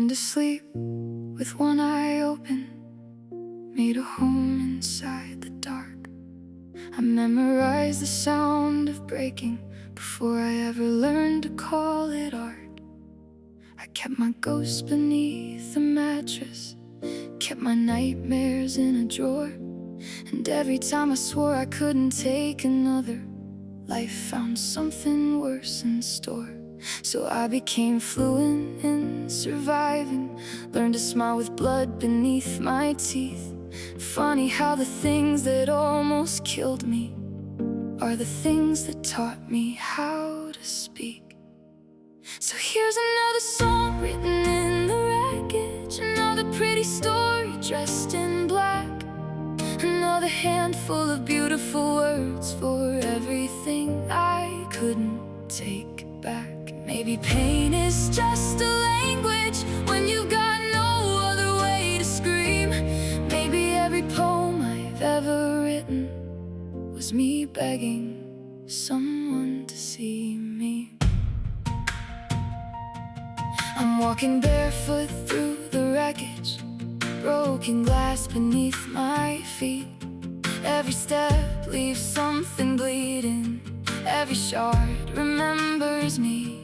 learned to sleep with one eye open, made a home inside the dark. I memorized the sound of breaking before I ever learned to call it art. I kept my ghost beneath the mattress, kept my nightmares in a drawer. And every time I swore I couldn't take another, life found something worse in store. So I became fluent in surviving, learned to smile with blood beneath my teeth. Funny how the things that almost killed me are the things that taught me how to speak. So here's another song written in the wreckage, another pretty story dressed in black, another handful of beautiful words for everything I couldn't take back. Maybe pain is just a language when you've got no other way to scream. Maybe every poem I've ever written was me begging someone to see me. I'm walking barefoot through the wreckage, broken glass beneath my feet. Every step leaves something bleeding, every shard remembers me.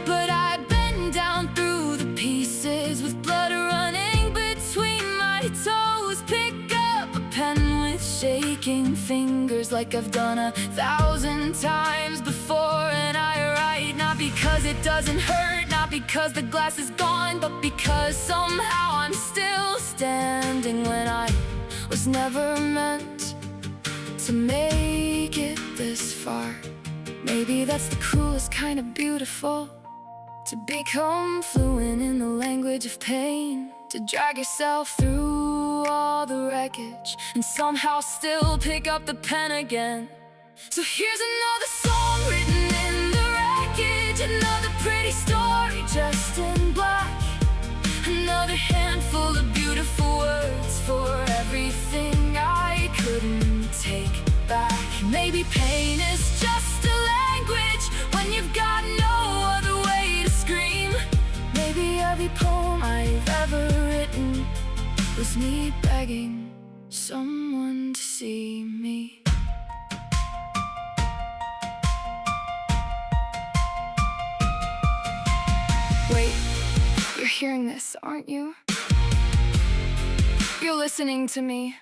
But I bend down through the pieces with blood running between my toes. Pick up a pen with shaking fingers like I've done 1,000 times before. And I write not because it doesn't hurt, not because the glass is gone, but because somehow I'm still standing when I was never meant to make it this far. Maybe that's the cruelest kind of beautiful, to become fluent in the language of pain, to drag yourself through all the wreckage and somehow still pick up the pen again. So here's another song written in the wreckage, another pretty story dressed in black, another handful of beautiful words for everything I couldn't take back. Maybe pain is just a language when you've got no other way to scream. Maybe every poem I've ever written was me begging someone to see me. Wait, you're hearing this, aren't you? You're listening to me.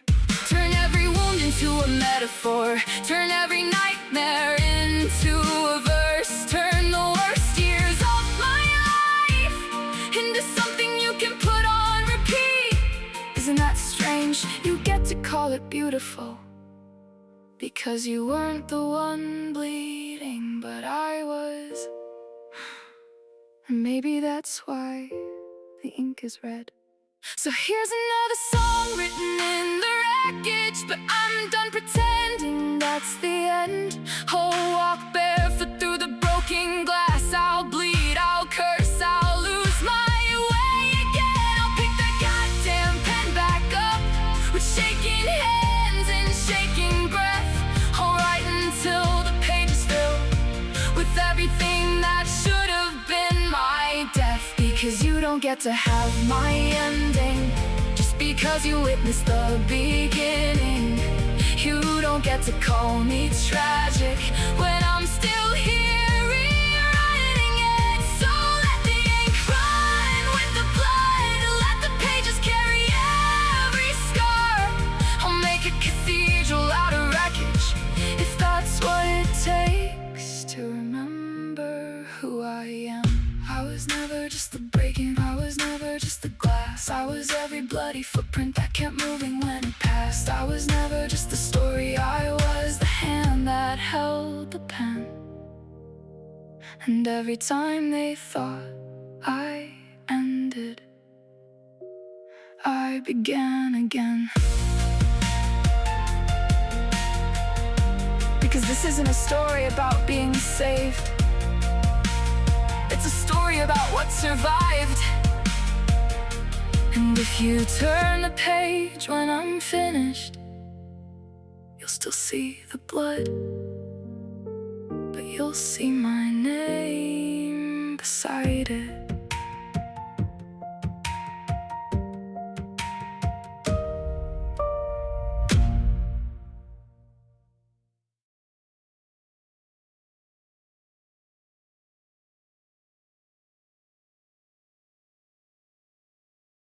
Turn every wound into a metaphor, turn every nightmare into a verse, turn the worst years of my life into something you can put on repeat. Isn't that strange? You get to call it beautiful because you weren't the one bleeding, but I was. And maybe that's why the ink is red. So here's another song written in the wreckage, but I'm done pretending that's the end. I'll walk barefoot through the broken glass, I'll bleed, I'll curse, I'll lose my way again. I'll pick the goddamn pen back up with shaking hands and shaking breath. I'll write until the pages fill with everything that should have been my death. Because you don't get to have my ending just because you witnessed the beginning. You don't get to call me tragic when I'm still here rewriting it. So let the ink run with the blood, let the pages carry every scar. I'll make a cathedral out of wreckage if that's what it takes to remember who I am. I was never just the breaking, I was never just the glass. I was every bloody footprint that kept moving when it passed. I was never just the story, I was the hand that held the pen. And every time they thought I ended, I began again. Because this isn't a story about being saved, it's a story about what survived. And if you turn the page when I'm finished, you'll still see the blood, but you'll see my name beside it.